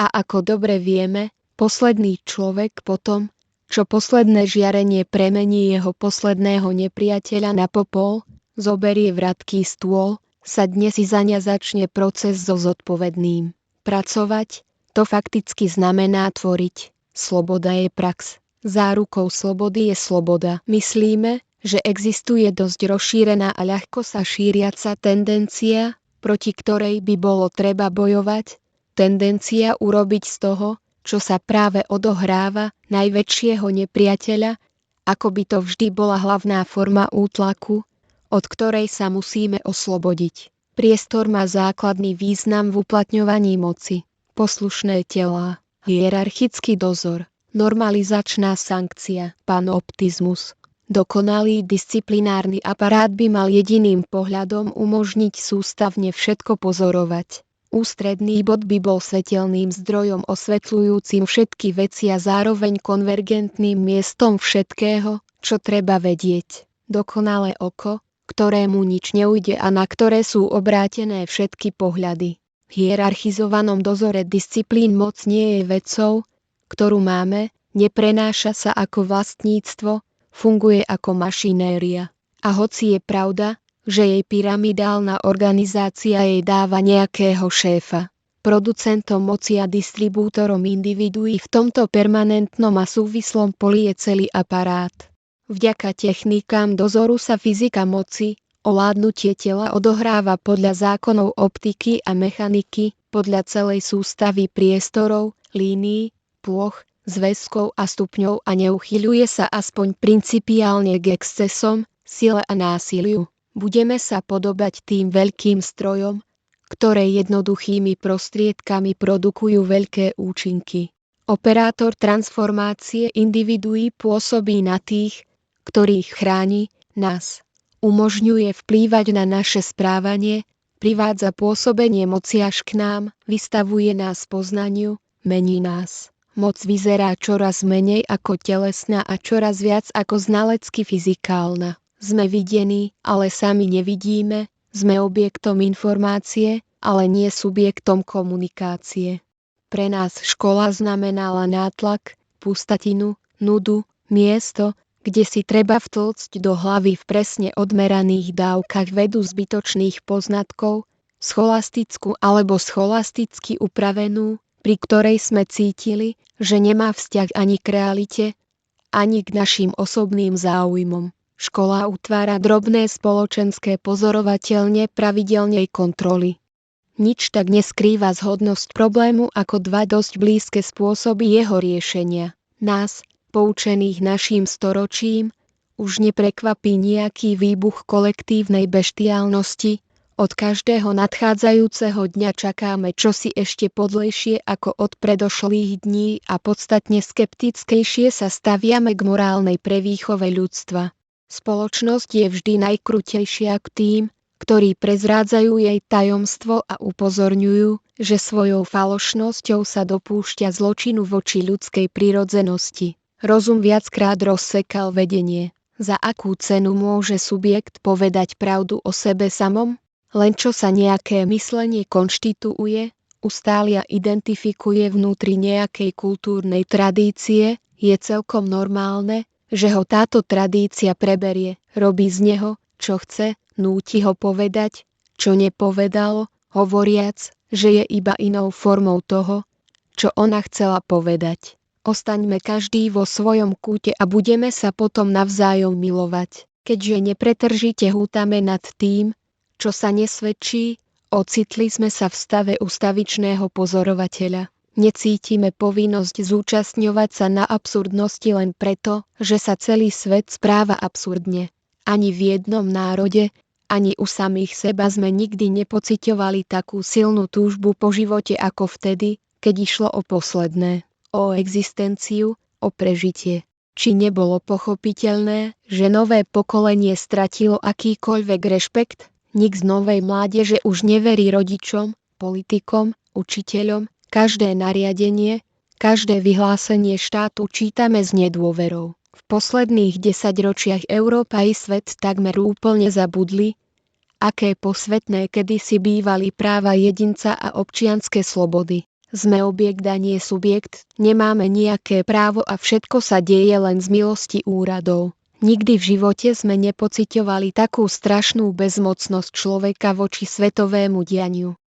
A ako dobre vieme, posledný človek potom, čo posledné žiarenie premení jeho posledného nepriateľa na popol, zoberie vratký stôl, sadne si zaňa začne proces so zodpovedným. Pracovať, to fakticky znamená tvoriť. Sloboda je prax. Zárukou slobody je sloboda. Myslíme, že existuje dosť rozšírená a ľahko sa šíriaca tendencia, proti ktorej by bolo treba bojovať, tendencia urobiť z toho, čo sa práve odohráva, najväčšieho nepriateľa, ako by to vždy bola hlavná forma útlaku, od ktorej sa musíme oslobodiť. Priestor má základný význam v uplatňovaní moci. Poslušné telá, hierarchický dozor, normalizačná sankcia, panoptizmus. Dokonalý disciplinárny aparát by mal jediným pohľadom umožniť sústavne všetko pozorovať. Ústredný bod by bol svetelným zdrojom osvetľujúcim všetky veci a zároveň konvergentným miestom všetkého, čo treba vedieť. Dokonalé oko, ktorému nič neujde a na ktoré sú obrátené všetky pohľady. V hierarchizovanom dozore disciplín moc nie je vecou, ktorú máme, neprenáša sa ako vlastníctvo, funguje ako mašinéria. A hoci je pravda, že jej pyramidálna organizácia jej dáva nejakého šéfa, producentom moci a distribútorom individuí v tomto permanentnom a súvislom poli je celý aparát. Vďaka technikám dozoru sa fyzika moci, ovládnutie tela odohráva podľa zákonov optiky a mechaniky, podľa celej sústavy priestorov, línií, plôch, zväzkov a stupňov a neuchyľuje sa aspoň principiálne k excesom, sile a násiliu. Budeme sa podobať tým veľkým strojom, ktoré jednoduchými prostriedkami produkujú veľké účinky. Operátor transformácie individuí pôsobí na tých, ktorých chráni, nás. Umožňuje vplývať na naše správanie, privádza pôsobenie moci až k nám, vystavuje nás poznaniu, mení nás. Moc vyzerá čoraz menej ako telesná a čoraz viac ako znalecky fyzikálna. Sme videní, ale sami nevidíme, sme objektom informácie, ale nie subjektom komunikácie. Pre nás škola znamenala nátlak, pustatinu, nudu, miesto, kde si treba vtlcť do hlavy v presne odmeraných dávkach vedu zbytočných poznatkov, scholastickú alebo scholasticky upravenú, pri ktorej sme cítili, že nemá vzťah ani k realite, ani k našim osobným záujmom. Škola utvára drobné spoločenské pozorovateľne pravidelnej kontroly. Nič tak neskrýva zhodnosť problému ako dva dosť blízke spôsoby jeho riešenia. Nás, poučených naším storočím, už neprekvapí nejaký výbuch kolektívnej beštiálnosti. Od každého nadchádzajúceho dňa čakáme čosi ešte podlejšie ako od predošlých dní a podstatne skeptickejšie sa staviame k morálnej prevýchove ľudstva. Spoločnosť je vždy najkrutejšia k tým, ktorí prezrádzajú jej tajomstvo a upozorňujú, že svojou falošnosťou sa dopúšťa zločinu voči ľudskej prirodzenosti. Rozum viackrát rozsekal vedenie. Za akú cenu môže subjekt povedať pravdu o sebe samom? Len čo sa nejaké myslenie konštituuje, ustália identifikuje vnútri nejakej kultúrnej tradície, je celkom normálne, že ho táto tradícia preberie, robí z neho, čo chce, núti ho povedať, čo nepovedal, hovoriac, že je iba inou formou toho, čo ona chcela povedať. Ostaňme každý vo svojom kúte a budeme sa potom navzájom milovať. Keďže nepretržite hútame nad tým, čo sa nesvedčí, ocitli sme sa v stave ustavičného pozorovateľa. Necítime povinnosť zúčastňovať sa na absurdnosti len preto, že sa celý svet správa absurdne. Ani v jednom národe, ani u samých seba sme nikdy nepociťovali takú silnú túžbu po živote ako vtedy, keď išlo o posledné. O existenciu, o prežitie. Či nebolo pochopiteľné, že nové pokolenie stratilo akýkoľvek rešpekt? Nik z novej mládeže už neverí rodičom, politikom, učiteľom. Každé nariadenie, každé vyhlásenie štátu čítame s nedôverou. V posledných 10 ročiach Európa i svet takmer úplne zabudli, aké posvetné kedysi bývali práva jedinca a občianske slobody. Sme objekt a nie subjekt, nemáme nejaké právo a všetko sa deje len z milosti úradov. Nikdy v živote sme nepociťovali takú strašnú bezmocnosť človeka voči svetovému dianiu.